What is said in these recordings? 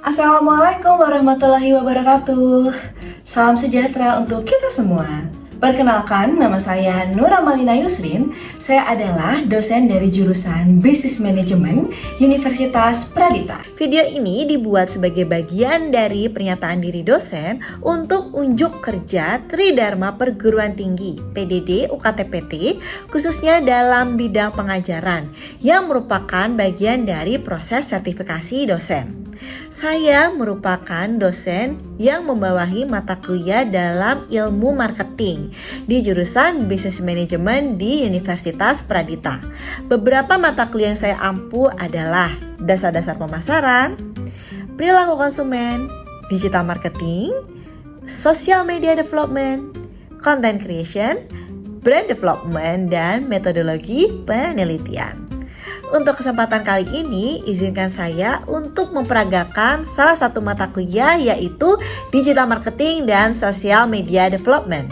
Assalamualaikum warahmatullahi wabarakatuh. Salam sejahtera untuk kita semua. Perkenalkan, nama saya Nura Malina Yusrin. Saya adalah dosen dari jurusan Business Management Universitas Pradita. Video ini dibuat sebagai bagian dari pernyataan diri dosen untuk unjuk kerja Tridharma Perguruan Tinggi PDD UKT-PT, khususnya dalam bidang pengajaran yang merupakan bagian dari proses sertifikasi dosen. Saya merupakan dosen yang membawahi mata kuliah dalam ilmu marketing di jurusan Business Management di Universitas Pradita. Beberapa mata kuliah yang saya ampu adalah dasar-dasar pemasaran, perilaku konsumen, digital marketing, social media development, content creation, brand development, dan metodologi penelitian. Untuk kesempatan kali ini, izinkan saya untuk memperagakan salah satu mata kuliah, yaitu Digital Marketing dan Social Media Development.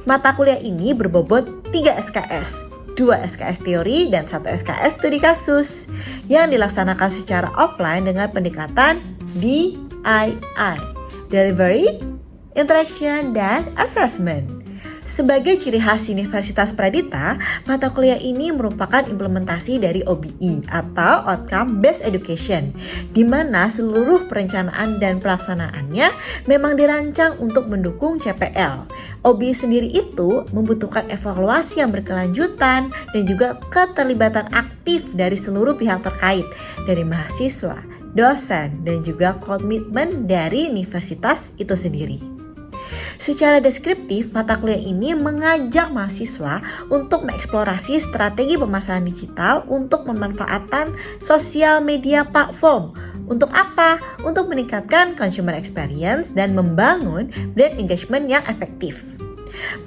Mata kuliah ini berbobot 3 SKS, 2 SKS teori dan 1 SKS studi kasus yang dilaksanakan secara offline dengan pendekatan DIY, Delivery, Interaction, dan Assessment. Sebagai ciri khas Universitas Pradita, mata kuliah ini merupakan implementasi dari OBE atau Outcome Based Education, di mana seluruh perencanaan dan pelaksanaannya memang dirancang untuk mendukung CPL. OBE sendiri itu membutuhkan evaluasi yang berkelanjutan dan juga keterlibatan aktif dari seluruh pihak terkait, dari mahasiswa, dosen, dan juga komitmen dari universitas itu sendiri. Secara deskriptif, mata kuliah ini mengajak mahasiswa untuk mengeksplorasi strategi pemasaran digital untuk pemanfaatan sosial media platform. Untuk apa? Untuk meningkatkan consumer experience dan membangun brand engagement yang efektif.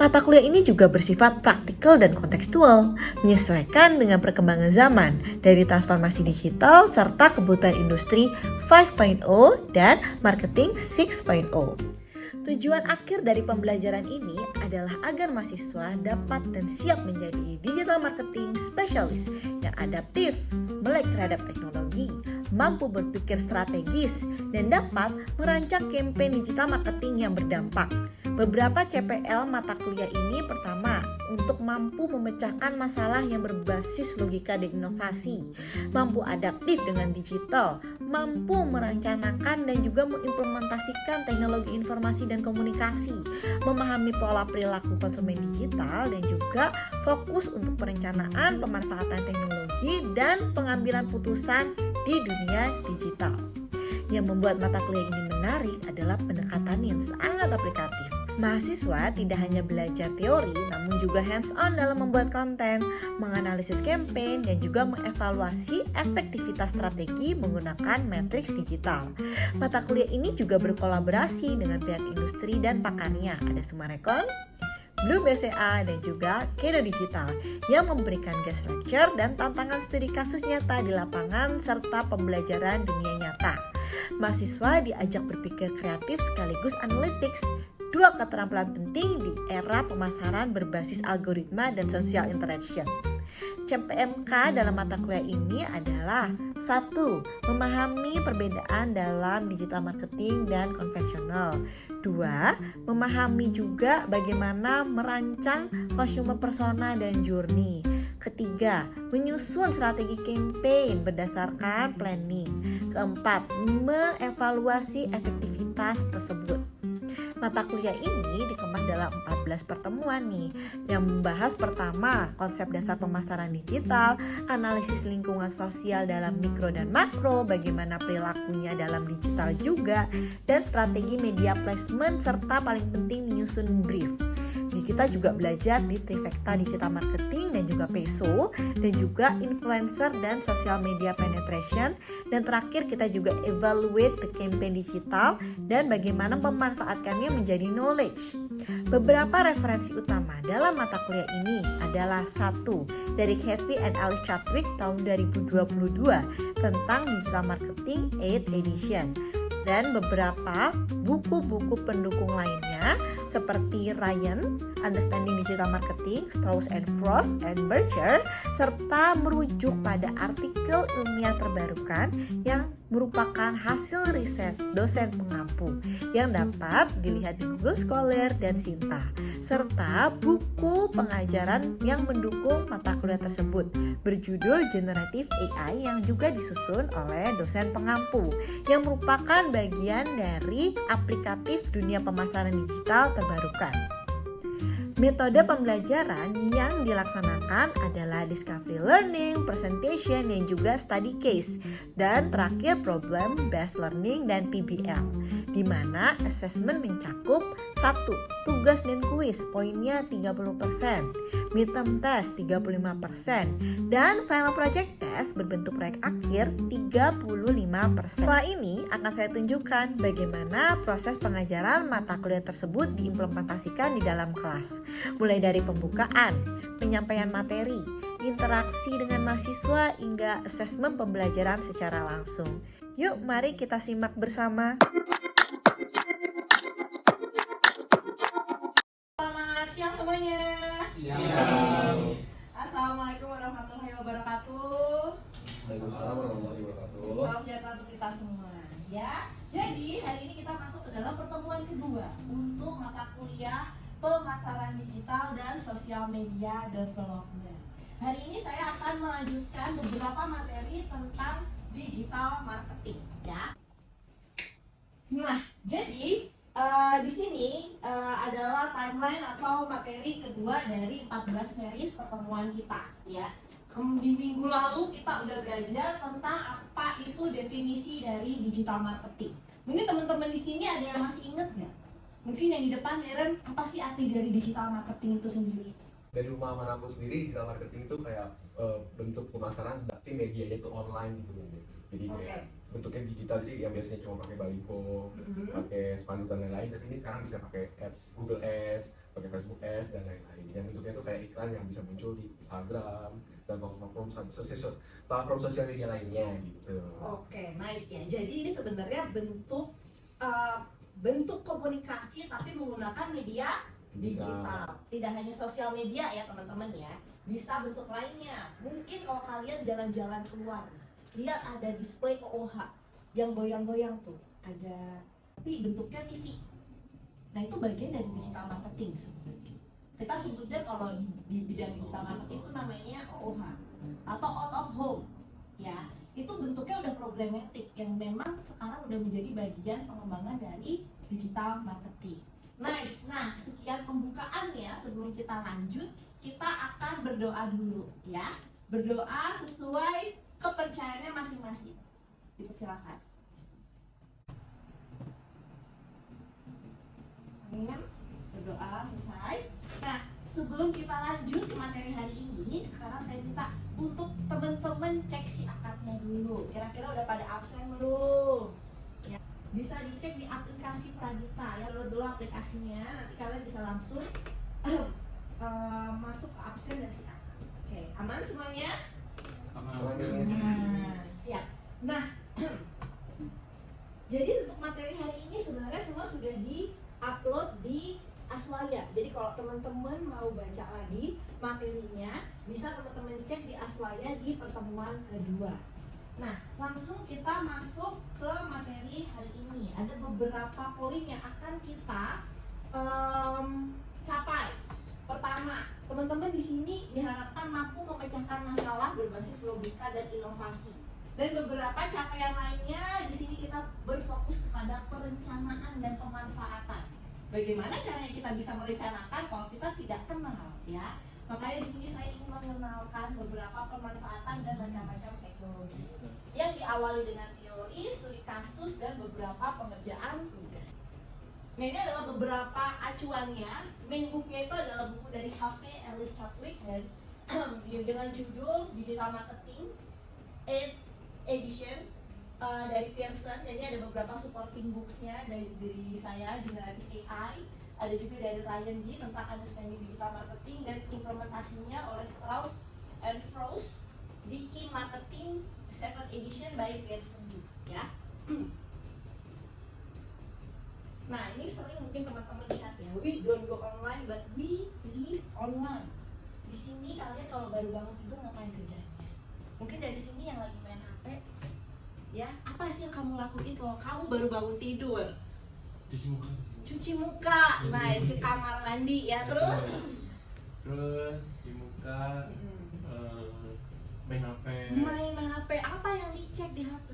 Mata kuliah ini juga bersifat praktikal dan kontekstual, menyesuaikan dengan perkembangan zaman dari transformasi digital serta kebutuhan industri 5.0 dan marketing 6.0. Tujuan akhir dari pembelajaran ini adalah agar mahasiswa dapat dan siap menjadi digital marketing specialist yang adaptif, melek terhadap teknologi, mampu berpikir strategis, dan dapat merancang campaign digital marketing yang berdampak. Beberapa CPL mata kuliah ini pertama, untuk mampu memecahkan masalah yang berbasis logika dan inovasi, mampu adaptif dengan digital, mampu merencanakan dan juga mengimplementasikan teknologi informasi dan komunikasi, memahami pola perilaku konsumen digital, dan juga fokus untuk perencanaan pemanfaatan teknologi dan pengambilan putusan di dunia digital. Yang membuat mata kuliah ini menarik adalah pendekatan yang sangat aplikatif. Mahasiswa tidak hanya belajar teori, namun juga hands-on dalam membuat konten, menganalisis campaign, dan juga mengevaluasi efektivitas strategi menggunakan matriks digital. Mata kuliah ini juga berkolaborasi dengan pihak industri dan pakarnya. Ada Sumarekon, Blue BCA, dan juga Kedo Digital yang memberikan guest lecture dan tantangan studi kasus nyata di lapangan serta pembelajaran dunia nyata. Mahasiswa diajak berpikir kreatif sekaligus analytics, dua keterampilan penting di era pemasaran berbasis algoritma dan social interaction. CPMK dalam mata kuliah ini adalah 1. Memahami perbedaan dalam digital marketing dan konvensional. 2. Memahami juga bagaimana merancang consumer persona dan journey. Ketiga, menyusun strategi campaign berdasarkan planning. Keempat, mengevaluasi efektivitas tersebut. Mata kuliah ini dikemas dalam 14 pertemuan nih, yang membahas pertama konsep dasar pemasaran digital, analisis lingkungan sosial dalam mikro dan makro, bagaimana perilakunya dalam digital juga, dan strategi media placement serta paling penting menyusun brief. Kita juga belajar di Trifecta Digital Marketing dan juga PESO, dan juga influencer dan social media penetration, dan terakhir kita juga evaluate the campaign digital dan bagaimana memanfaatkannya menjadi knowledge. Beberapa referensi utama dalam mata kuliah ini adalah 1. Dari Heavy and Alice Chadwick tahun 2022 tentang Digital Marketing 8th Edition, dan beberapa buku-buku pendukung lainnya seperti Ryan, Understanding Digital Marketing, Strauss and Frost, and Bircher, serta merujuk pada artikel ilmiah terbarukan yang merupakan hasil riset dosen pengampu yang dapat dilihat di Google Scholar dan Sinta, serta buku pengajaran yang mendukung mata kuliah tersebut berjudul Generative AI yang juga disusun oleh dosen pengampu yang merupakan bagian dari aplikatif dunia pemasaran digital terbarukan. Metode pembelajaran yang dilaksanakan adalah discovery learning, presentation, dan juga study case. Dan terakhir problem based learning dan PBL, di mana assessment mencakup 1. Tugas dan kuis, poinnya 30%, midterm test 35%, dan final project test berbentuk proyek akhir 35%. Setelah ini akan saya tunjukkan bagaimana proses pengajaran mata kuliah tersebut diimplementasikan di dalam kelas. Mulai dari pembukaan, penyampaian materi, interaksi dengan mahasiswa, hingga asesmen pembelajaran secara langsung. Yuk, mari kita simak bersama. Selamat siang semuanya. Siang. Assalamualaikum warahmatullahi wabarakatuh. Waalaikumsalam warahmatullahi wabarakatuh. Salam sejahtera untuk kita semua. Ya, jadi hari ini kita masuk ke dalam pertemuan kedua untuk mata kuliah pemasaran digital dan sosial media development. Hari ini saya akan melanjutkan beberapa materi tentang digital marketing, ya. Nah, jadi di sini adalah timeline atau materi kedua dari 14 series pertemuan kita, ya. Di minggu lalu kita udah belajar tentang apa itu definisi dari digital marketing. Mungkin teman-teman di sini ada yang masih inget nggak? Mungkin yang di depan, Eren, apa sih arti dari digital marketing itu sendiri? Dari pemahaman aku sendiri, digital marketing itu kayak bentuk pemasaran tapi medianya itu online gitu. Jadi kayak bentuknya digital, jadi yang biasanya cuma pakai baliho, pakai spanduk dan lain-lain, tapi ini sekarang bisa pakai ads, Google Ads, pakai Facebook Ads dan lain-lain. Yang bentuknya itu kayak iklan yang bisa muncul di Instagram dan platform sosial media lainnya gitu. Oke, nice ya. Jadi ini sebenarnya bentuk komunikasi tapi menggunakan media digital. Tidak hanya sosial media ya teman-teman ya, bisa bentuk lainnya. Mungkin kalau kalian jalan-jalan keluar, lihat ada display OOH yang goyang-goyang tuh, ada, tapi bentuknya TV. Nah itu bagian dari digital marketing sebenarnya. Kita sebutnya kalau di bidang digital marketing itu namanya OOH atau out of home, ya. Itu bentuknya udah programatik yang memang sekarang udah menjadi bagian pengembangan dari digital marketing. Nice. Nah, sekian pembukaannya. Sebelum kita lanjut, kita akan berdoa dulu, ya. Berdoa sesuai kepercayaannya masing-masing. Dipersilakan. Amin. Berdoa selesai. Nah, sebelum kita lanjut ke materi hari ini, sekarang saya minta untuk teman-teman cek si akadnya dulu. Kira-kira udah pada absen belum? Ya. Bisa dicek di aplikasi Pradita ya, dulu aplikasinya, nanti kalian bisa langsung masuk ke absen dan si akad. Oke, aman semuanya? Aman. Siap. Nah, jadi untuk materi hari ini sebenarnya semua sudah di-upload di Aswaya. Jadi kalau teman-teman mau baca lagi materinya, bisa teman-teman cek di Aswaya di pertemuan kedua. Nah, langsung kita masuk ke materi hari ini. Ada beberapa poin yang akan kita capai. Pertama, teman-teman di sini diharapkan mampu memecahkan masalah berbasis logika dan inovasi. Dan beberapa capaian lainnya di sini kita berfokus kepada perencanaan dan pemanfaatan. Bagaimana caranya kita bisa merencanakan kalau kita tidak kenal, ya? Makanya di sini saya ingin mengenalkan beberapa pemanfaatan dan macam-macam teknologi yang diawali dengan teori, studi kasus, dan beberapa pengerjaan tugas. Nah, ini adalah beberapa acuannya. Main booknya itu adalah buku dari Harvey Ellis Chadwick dan dengan judul Digital Marketing 8th Edition dari Pearson. Jadi ada beberapa supporting booksnya dari saya, Generative AI. Ada juga dari Ryan G tentang Understanding Digital Marketing dan implementasinya oleh Strauss and Frost di E-Marketing 7th Edition by Pearson juga, ya. Nah, ini sering mungkin teman-teman lihat ya, we don't go online but we live online. Di sini kalian kalau baru bangun tidur ngapain kerjanya? Mungkin dari sini yang lagi main HP, ya apa sih yang kamu lakuin kalau kamu baru bangun tidur? Cuci muka. Cuci muka, nice, ke kamar mandi ya, terus Cuci muka, main HP. main HP. Apa yang dicek di HP?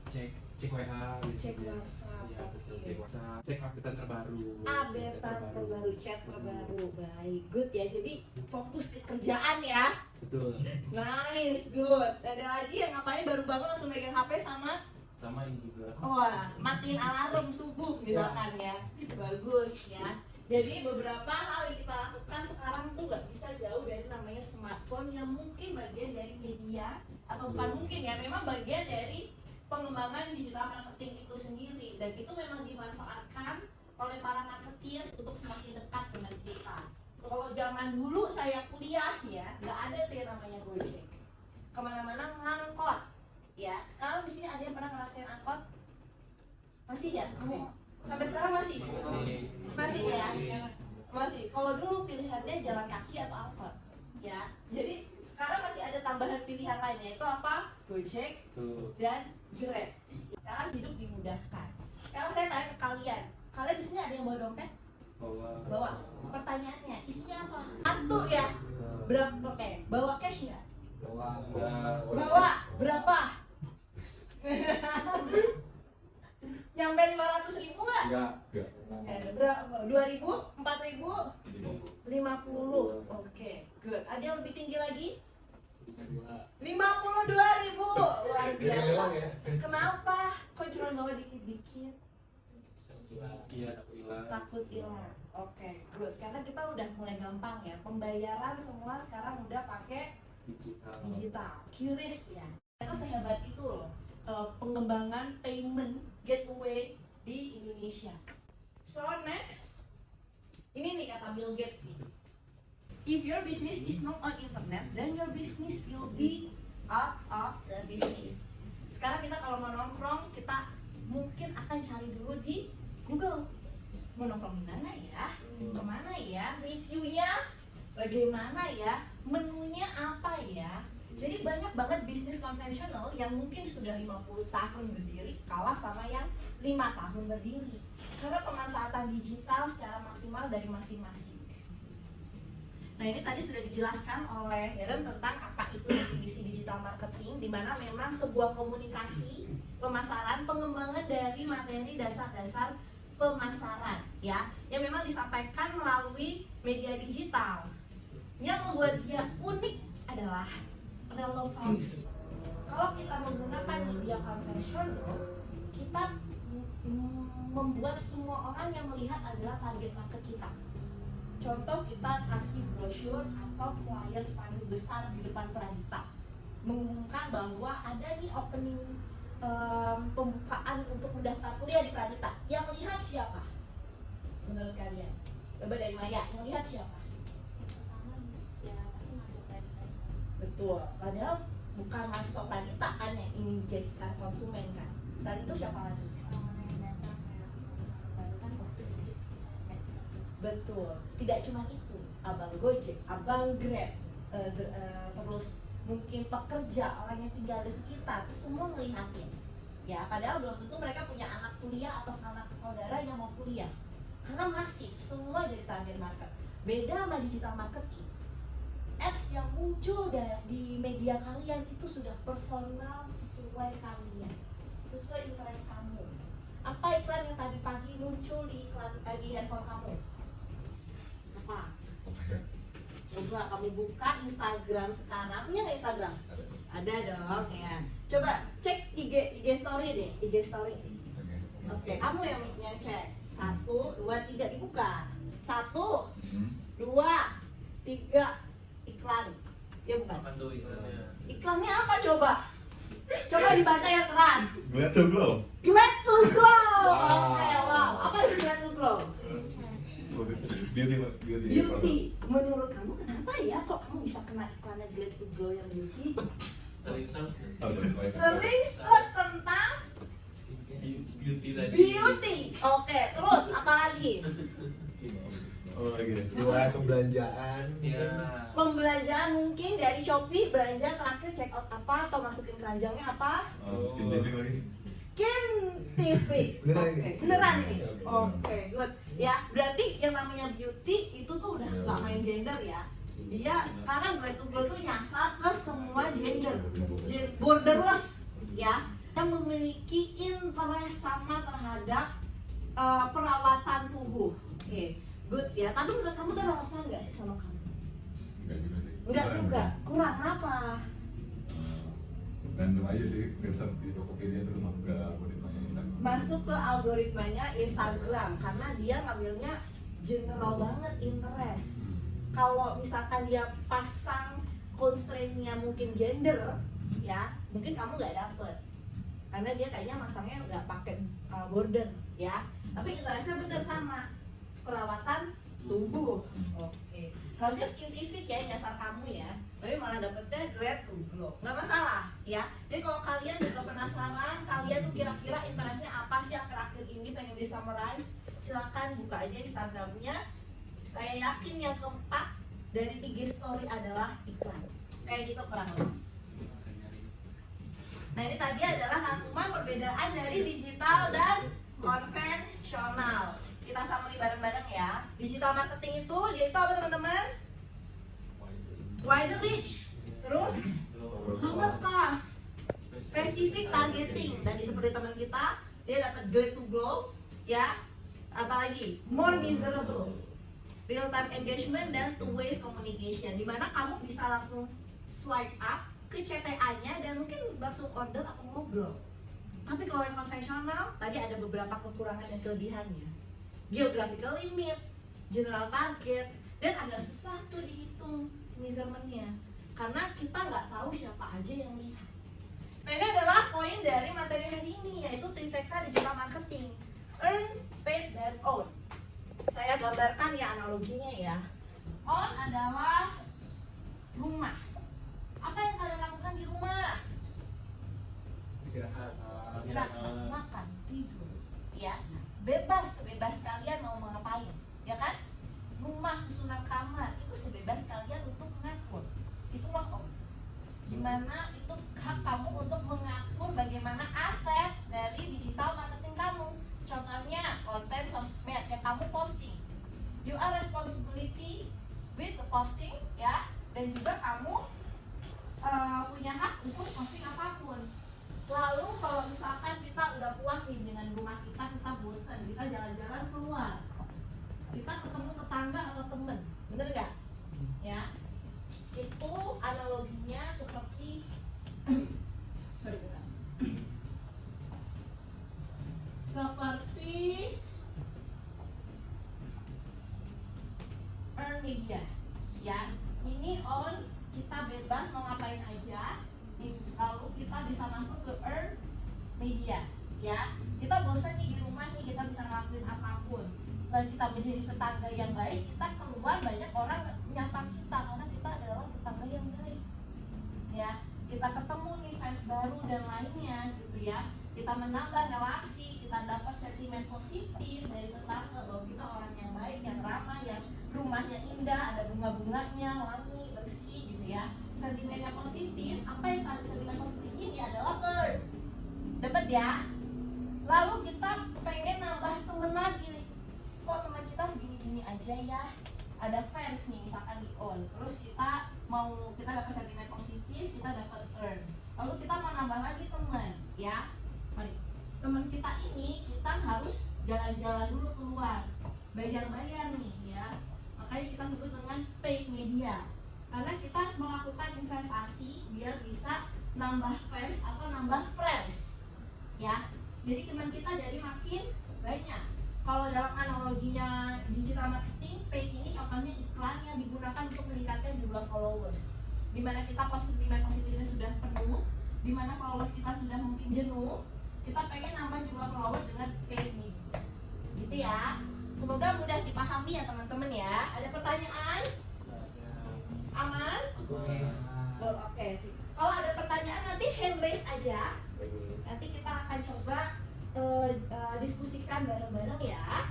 Cek WA. Cek WhatsApp, Ya, betul. oke. Cek WhatsApp. Cek update terbaru. Update terbaru, chat terbaru, baik, good ya. Jadi fokus ke kerjaan ya. Betul. Nice, good. Ada lagi yang ngapain baru bangun langsung megang HP sama Sama ini juga. wah, matiin alarm subuh misalkan ya. Bagus ya. Jadi beberapa hal yang kita lakukan sekarang tuh nggak bisa jauh dari namanya smartphone yang mungkin bagian dari media atau bukan mungkin ya, memang bagian dari pengembangan digital marketing itu sendiri, dan itu memang dimanfaatkan oleh para marketeers untuk semakin dekat dengan kita. Kalau zaman dulu saya kuliah ya, nggak ada tuh yang namanya Gojek. Kemana-mana ngangkot, ya. Sekarang di sini ada yang pernah ngerasain angkot? Masih ya? Kamu sampai sekarang masih? Masih ya? Masih. Kalau dulu pilihannya jalan kaki atau angkot, ya. Jadi sekarang masih ada tambahan pilihan lainnya, itu apa? Gojek dan Grab. Sekarang hidup dimudahkan. Sekarang saya tanya ke kalian di sini ada yang bawa dompet? Bawa. Pertanyaannya, isinya apa? Satu ya. Berapa? Oke. Bawa cash nggak? Bawa. Berapa? Nyampe 500.000 nggak? Enggak. Berapa? 2.000? 4.000? 50. Oke, good. Ada yang lebih tinggi lagi? 52.000. Luar biasa. Ya. Kenapa? Kok cuma bawa dikit-dikit? Iya, Takut hilang. Oke, good. Karena kita udah mulai gampang ya. Pembayaran semua sekarang udah pakai digital. QRIS ya. Ternyata sehebat itu loh pengembangan payment gateway di Indonesia. So next, ini nih kata Bill Gates nih. If your business is not on internet, then your business will be out of the business. Sekarang kita kalau mau nongkrong, kita mungkin akan cari dulu di Google. Mau nongkrong di mana ya? Kemana ya? Reviewnya bagaimana ya? Menunya apa ya? Jadi banyak banget bisnis konvensional yang mungkin sudah 50 tahun berdiri kalah sama yang 5 tahun berdiri. Karena pemanfaatan digital secara maksimal dari masing-masing. Nah, ini tadi sudah dijelaskan oleh Darren tentang apa itu definisi digital marketing, di mana memang sebuah komunikasi, pemasaran, pengembangan dari materi dasar-dasar pemasaran ya, yang memang disampaikan melalui media digital. Yang membuat dia unik adalah relevansi. Kalau kita menggunakan media konvensional, kita membuat semua orang yang melihat adalah target market kita. Contoh, kita kasih brosur atau flyer spanduk besar di depan Pradita mengumumkan bahwa ada nih opening pembukaan untuk mendaftar kuliah di Pradita. Yang lihat siapa? Menurut kalian? Coba dari Maya, yang lihat siapa? Ya pasti masuk Pradita. Betul, padahal bukan masuk Pradita kan yang ingin dijadikan konsumen kan. Dan itu siapa lagi? Orang yang datang kayak baru kan waktu visit Betul, tidak cuma itu, abang Gojek, abang Grab, terus mungkin pekerja, orang yang tinggal di sekitar, itu semua ngelihatin. Ya, padahal belum tentu mereka punya anak kuliah atau anak saudara yang mau kuliah. Karena masif, semua jadi target market. Beda sama digital marketing. Ads yang muncul di media kalian itu sudah personal sesuai kalian, sesuai interest kamu. Apa iklan yang tadi pagi muncul di handphone kamu? Apa? Coba kamu buka Instagram sekarang. Punya nggak Instagram? Ada dong ya. Coba cek IG story deh, IG story. Oke, kamu yang cek. 1, 2, 3 dibuka. 1, 2, 3 iklan. Ya bukan. Apa tuh iklannya? Iklannya apa coba? Coba dibaca yang keras. Glad to glow. Glad to glow. Wow. Oke, wow. Apa itu glad to glow? Beauty. Menurut kamu kenapa ya kok kamu bisa kena iklannya glad to glow yang beauty? Sering search. Sering search tentang Beauty tadi. Beauty. Oke, terus apa lagi? Oh gitu. Dua kebelanjaan. Ya. Pembelanjaan mungkin dari Shopee, belanja terakhir check out apa atau masukin keranjangnya apa? Skin living lagi. Skin TV. Beneran Oke, ini? beneran ini. Oke, Oke, good. Ya, berarti yang namanya beauty itu tuh udah nggak main gender ya. Dia sekarang Great to Glow tuh nyasar ke semua gender, borderless ya, yang memiliki interest sama terhadap perawatan tubuh. Oke, good ya. Tapi menurut kamu tuh relevan nggak sih sama kamu? Enggak juga sih. Enggak juga. Kurang apa? Random aja sih, website di Tokopedia terus masuk ke algoritmanya Instagram. Masuk ke algoritmanya Instagram karena dia ngambilnya general banget interest. Kalau misalkan dia pasang constraint-nya mungkin gender, ya mungkin kamu nggak dapet karena dia kayaknya masangnya nggak pakai border, ya. Tapi interestnya bener sama perawatan tubuh. Oke. Harusnya scientific ya nyasar kamu ya. Tapi malah dapetnya Great to Glow. Nggak masalah, ya. Jadi kalau kalian juga penasaran, kalian tuh kira-kira interestnya apa sih akhir-akhir ini pengen di summarize, silakan buka aja Instagramnya. Saya yakin yang keempat dari 3 story adalah iklan. Kayak gitu kurang lebih. Nah ini tadi adalah rangkuman perbedaan dari digital dan konvensional. Kita summary bareng-bareng ya. Digital marketing itu dia itu apa teman-teman? Wider reach. Terus lower cost. Specific targeting. Tadi seperti teman kita, dia dapat Great to Glow, ya. Apalagi more miserable. Real time engagement dan two ways communication, dimana kamu bisa langsung swipe up ke CTA-nya dan mungkin langsung order atau ngobrol. Tapi kalau yang konvensional, tadi ada beberapa kekurangan dan kelebihannya. Geographical limit, general target, dan agak susah tuh dihitung measurement-nya karena kita nggak tahu siapa aja yang lihat. Nah ini adalah poin dari materi hari ini, yaitu trifecta digital marketing: earn, paid, dan own. Saya gambarkan ya analoginya ya. On adalah rumah. Apa yang kalian lakukan di rumah? Istirahat. Istirahat, makan, tidur, ya. Bebas, sebebas kalian mau ngapain, ya kan? Rumah, susunan kamar itu sebebas kalian untuk mengatur. Itulah on. Dimana itu hak kamu untuk mengatur bagaimana aset dari digital marketing kamu. Contohnya konten sosmed yang kamu posting, you are responsibility with the posting, ya. Dan juga kamu punya hak untuk posting apapun. Lalu kalau misalkan kita udah puas nih dengan rumah kita bosan, kita jalan-jalan keluar, kita ketemu tetangga atau temen, bener gak? Ya, itu analoginya seperti earn media, ya. Ini on, kita bebas mau ngapain aja. Lalu kita bisa masuk ke earn media, ya. Kita bosan nih di rumah nih, kita bisa ngelakuin apapun. Setelah kita menjadi tetangga yang baik, kita keluar, banyak orang menyapa kita karena kita adalah tetangga yang baik, ya. Kita ketemu nih fans baru dan lainnya gitu ya. Kita menambah relasi, kita dapat sentimen positif dari tetangga bahwa kita orang yang baik, yang ramah, yang rumahnya indah, ada bunga-bunganya, wangi, bersih gitu ya. Sentimennya positif. Apa yang kali sentimen positif ini adalah earn, dapat ya. Lalu kita pengen nambah temen lagi. Kok teman kita segini-gini aja ya? Ada fans nih misalkan di on. Terus kita dapat sentimen positif, kita dapat earn. Lalu kita mau nambah lagi teman, ya. Mari. Teman kita ini kita harus jalan-jalan dulu keluar, bayar-bayar nih ya. Makanya kita sebut dengan paid media. Karena kita melakukan investasi biar bisa nambah fans atau nambah friends, ya. Jadi teman kita jadi makin banyak. Kalau dalam analoginya digital marketing, paid ini contohnya iklan yang digunakan untuk meningkatkan jumlah followers. Dimana kita sentimen positifnya sudah penuh, dimana followers kita sudah mungkin jenuh, kita pengen nambah jumlah followers dengan paid media. Gitu ya. Semoga mudah dipahami ya teman-teman ya. Ada pertanyaan? Aman? Oke sih. Kalau ada pertanyaan nanti hand raise aja. Nanti kita akan coba diskusikan bareng-bareng ya.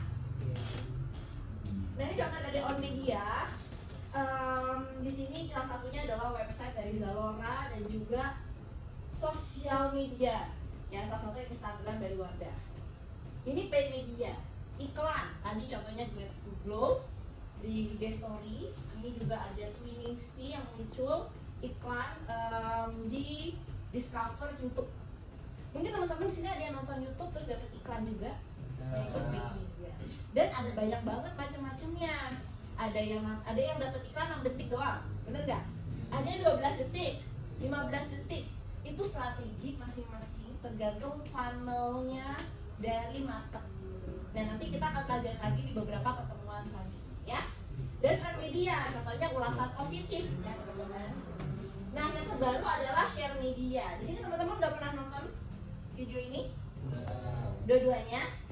Nah ini contoh dari on media. Di sini salah satunya adalah website dari Zalora dan juga sosial media. Ya salah satunya Instagram dari Wardah. Ini paid media, iklan. Tadi contohnya Great to Glow di IG Story. Ini juga ada Twiningsty yang muncul iklan di Discover YouTube. Mungkin teman-teman di sini ada yang nonton YouTube terus dapat iklan juga. Nah, itu paid media. Dan ada banyak banget macam-macamnya. Ada yang dapat iklan 6 detik doang, bener nggak? Ada yang 12 detik, 15 detik. Itu strategi masing-masing tergantung funnelnya dari market. Dan nanti kita akan pelajari lagi di beberapa pertemuan selanjutnya ya. Dan earn media, contohnya ulasan positif ya teman-teman. Nah yang terbaru adalah share media. Di sini teman-teman udah pernah nonton video ini? Dua-duanya?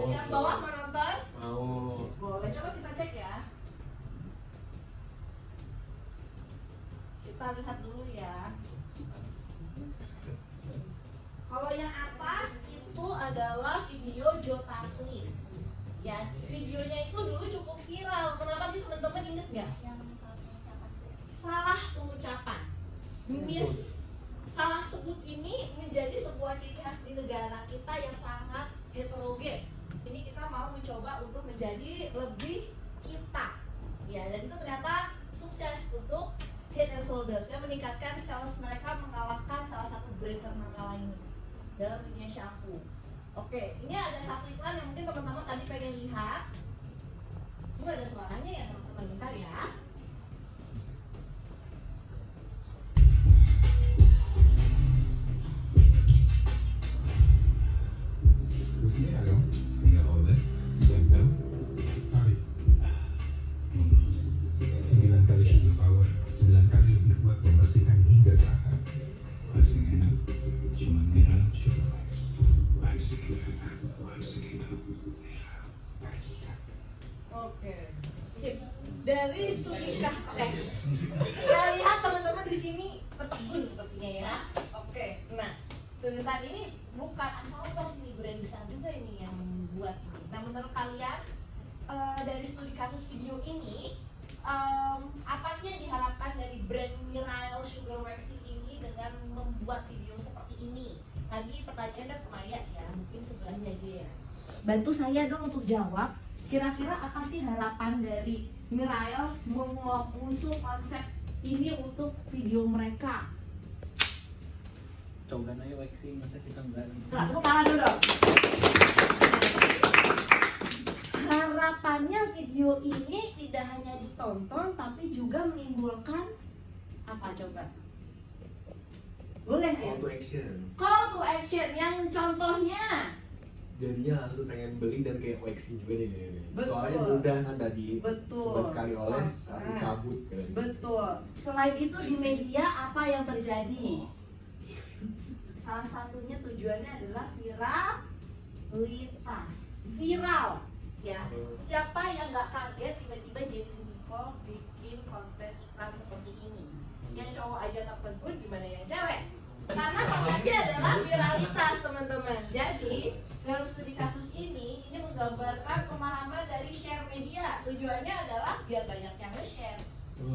Yang bawah mau nonton? Mau. Boleh, coba kita cek ya. Kita lihat dulu ya. Kalau yang atas itu adalah video Joe Taslim. Ya, videonya itu dulu cukup viral. Kenapa sih teman-teman inget nggak? Yang salah pengucapan itu ya. Salah pengucapan. Salah sebut ini menjadi sebuah ciri khas di negara kita yang sangat heterogen. Ini kita mau mencoba untuk menjadi lebih kita. Ya, dan itu ternyata sukses untuk Head and Shoulders. Dia meningkatkan sales mereka mengalahkan salah satu brand ternama lainnya dalam dunia shampoo. Oke, ini ada satu iklan yang mungkin teman-teman tadi pengen lihat. Itu ada suaranya ya teman-teman, lihat ya. Usia dong, tinggal oles, tempel, tarik, mulus. 9 kali sugar power, 9 kali lebih kuat membersihkan hingga ke akar. Waxing enak, cuma mineral sugar wax. Waxing itu enak, waxing itu mineral, bagikan. Oke. Sip. Dari studi kasus, kita lihat teman-teman di sini ketekun sepertinya ya. Oke. Nah, sebentar ini bukan asal usul ini, brand besar juga ini yang membuat ini. Nah, menurut kalian dari studi kasus video ini apa sih yang diharapkan dari brand Mirail Sugar Waxing ini dengan membuat video seperti ini? Tadi pertanyaannya ke Maya ya, mungkin sebelahnya aja ya. Bantu saya dong untuk jawab. Kira-kira apa sih harapan dari Mirail mengusung konsep ini untuk video mereka? Coba aja waxing, masa kita enggak bisa. Nah, tepuk tangan dulu dong. Harapannya video ini tidak hanya ditonton tapi juga menimbulkan apa coba? Boleh ya? Call to action. Call to action yang contohnya. Jadinya langsung pengen beli dan kayak waxing juga deh kayaknya. Betul. Soalnya mudah kan tadi. Betul. Buat sekali oles, langsung cabut kan. Betul. Selain itu di media apa yang terjadi? Salah satunya tujuannya adalah viralitas. Viral, ya. Siapa yang nggak kaget tiba-tiba Jenny Nicole bikin konten iklan seperti ini? Yang cowok aja tertegun, gimana yang cewek? Karena konsepnya adalah viralitas, teman-teman. Jadi dalam studi kasus ini menggambarkan pemahaman dari share media. Tujuannya adalah biar banyak yang nge-share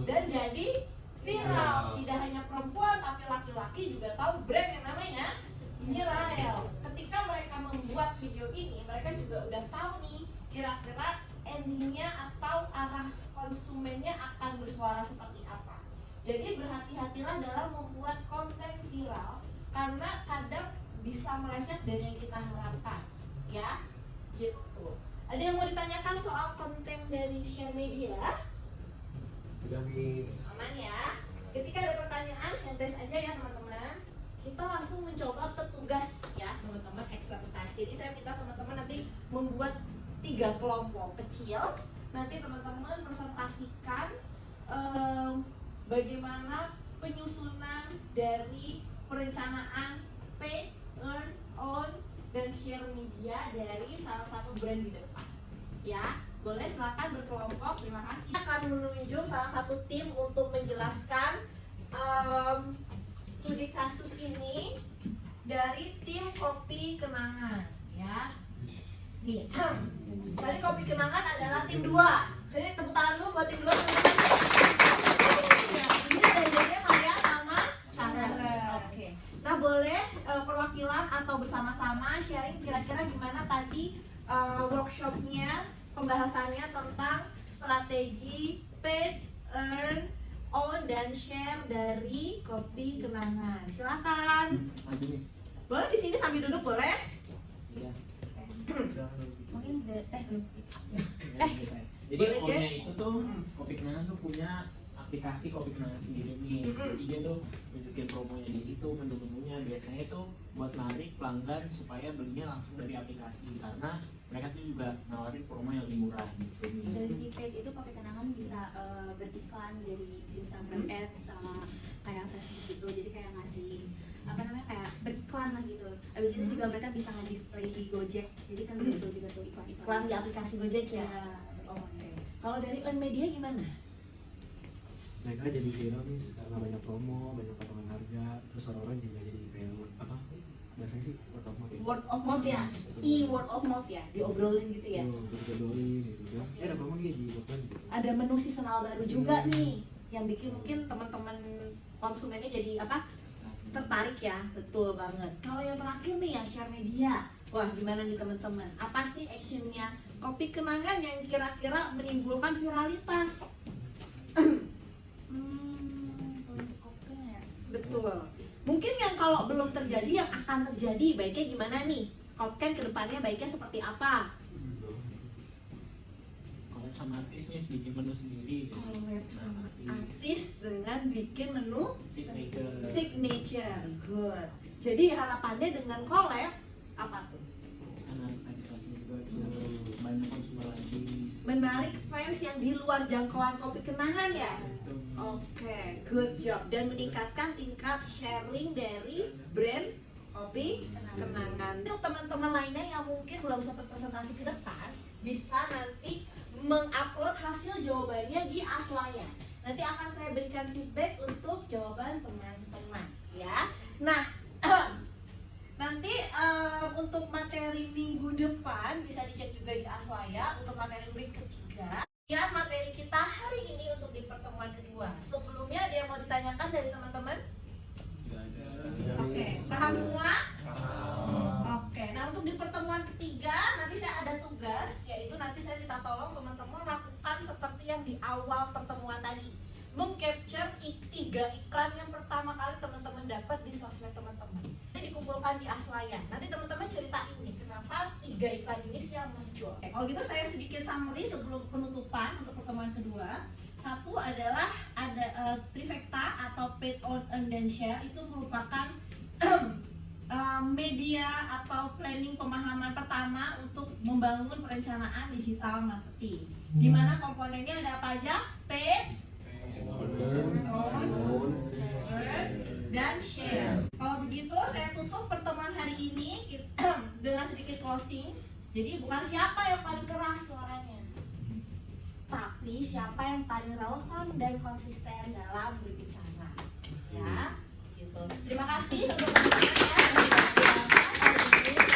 dan jadi viral. Tidak hanya perempuan tapi laki-laki juga tahu brand yang namanya Mirail. Ketika mereka membuat video ini, mereka juga udah tahu nih kira-kira endingnya atau arah konsumennya akan bersuara seperti apa. Jadi berhati-hatilah dalam membuat konten viral karena kadang bisa meleset dari yang kita harapkan, ya, gitu. Ada yang mau ditanyakan soal konten dari share media? Udah Miss. Aman ya. Ketika ada pertanyaan, handles aja ya teman-teman. Kita langsung mencoba petugas ya teman-teman, exercise. Jadi saya minta teman-teman nanti membuat 3 kelompok kecil. Nanti teman-teman presentasikan bagaimana penyusunan dari perencanaan pay, earn, own, dan share media dari salah satu brand di depan. Ya, boleh silakan berkelompok. Terima kasih. Akan menunjuk salah satu tim untuk menjelaskan studi kasus ini dari tim Kopi Kenangan ya. Nih, tadi Kopi Kenangan adalah tim 2. Jadi tepuk tangan dulu buat tim 2. Ini ada Maya sama Charles. Oke. Nah, boleh perwakilan atau bersama-sama sharing kira-kira gimana tadi workshopnya, pembahasannya tentang strategi paid, earn, own, dan share dari Kopi Kenangan. Silakan. Maju nih. Boleh di sini sambil duduk boleh? Iya. Mungkin belum. Jadi Boleh, owner itu tuh Kopi Kenangan tuh punya aplikasi Kopi Kenangan sendiri nih. Jadi dia tuh tunjukin promonya di situ, menu-menunya. Biasanya tuh buat narik pelanggan supaya belinya langsung dari aplikasi, karena mereka tuh juga nawarin promo yang lebih murah gitu nih. Dari si paid itu Kopi Kenangan bisa beriklan dari Instagram Ads sama kayak Facebook gitu. Jadi kayak ngasih apa namanya kayak beriklan lah gitu. Abis itu juga mereka bisa nge-display di Gojek. Jadi kan betul juga tuh iklan-iklan. Iklan di aplikasi Gojek ya. Ya. Oke. Kalau dari earn media gimana? Mereka jadi viral nih karena banyak promo, banyak potongan harga, terus orang-orang juga jadi kayak apa? Biasanya sih word of mouth. Word of mouth ya. Word of mouth ya. Diobrolin gitu ya. Dijodohin gitu kan. Ada promo nih di Bogor gitu. Ada menu seasonal baru juga nih yang bikin mungkin teman-teman konsumennya jadi apa? Tertarik ya. Betul banget. Kalau yang terakhir nih yang share media. Wah, gimana nih teman-teman? Apa sih actionnya Kopi Kenangan yang kira-kira menimbulkan viralitas? Untuk kopi ya. Betul. Mungkin yang kalau belum terjadi, yang akan terjadi, baiknya gimana nih? Kopken ke depannya baiknya seperti apa? Kalau sama artisnya bikin menu sendiri. Collab sama artis dengan bikin menu Signature. signature. Good. Jadi harapannya dengan collab apa tuh? Karena fans-fansnya juga bisa banyak konsumer lagi. Menarik fans yang di luar jangkauan Kopi Kenangan ya? Gitu. Oke, good job. Dan meningkatkan tingkat sharing dari brand Kopi Kenangan. Untuk teman-teman lainnya yang mungkin belum sempat presentasi ke depan, bisa nanti mengupload hasil jawabannya di Aswaya. Nanti akan saya berikan feedback untuk jawaban teman-teman ya. Nah, nanti untuk materi minggu depan bisa dicek juga di Aswaya untuk materi week ketiga. Kemudian materi kita hari ini untuk di pertemuan kedua. Sebelumnya ada yang mau ditanyakan dari teman-teman? Oke, paham semua? Oke, nah untuk di pertemuan ketiga nanti saya ada tugas, yaitu nanti saya minta tolong teman-teman lakukan seperti yang di awal pertemuan tadi, mengcapture 3 iklan yang pertama kali teman-teman dapat di sosmed teman-teman. Ini dikumpulkan di Aswaya. Nanti teman-teman ceritain nih kenapa 3 iklan ini sih yang muncul. Oke, kalau gitu saya sedikit summary sebelum penutupan untuk pertemuan kedua. Satu adalah ada trifecta atau paid, own, earn, dan share. Itu merupakan media atau planning pemahaman pertama untuk membangun perencanaan digital marketing. Di mana komponennya ada apa aja? Paid, own, earn, dan share. Kalau begitu saya tutup pertemuan hari ini dengan sedikit closing. Jadi bukan siapa yang paling keras suaranya, tapi siapa yang paling relevan dan konsisten dalam berbicara. Ya, gitu. Terima kasih untuk teman-teman ya.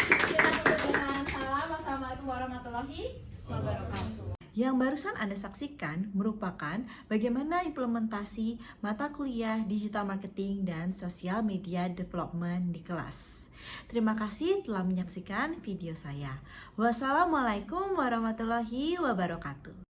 Kita tutup dengan salam. Wassalamualaikum warahmatullahi wabarakatuh. Yang barusan Anda saksikan merupakan bagaimana implementasi mata kuliah digital marketing dan social media development di kelas. Terima kasih telah menyaksikan video saya. Wassalamualaikum warahmatullahi wabarakatuh.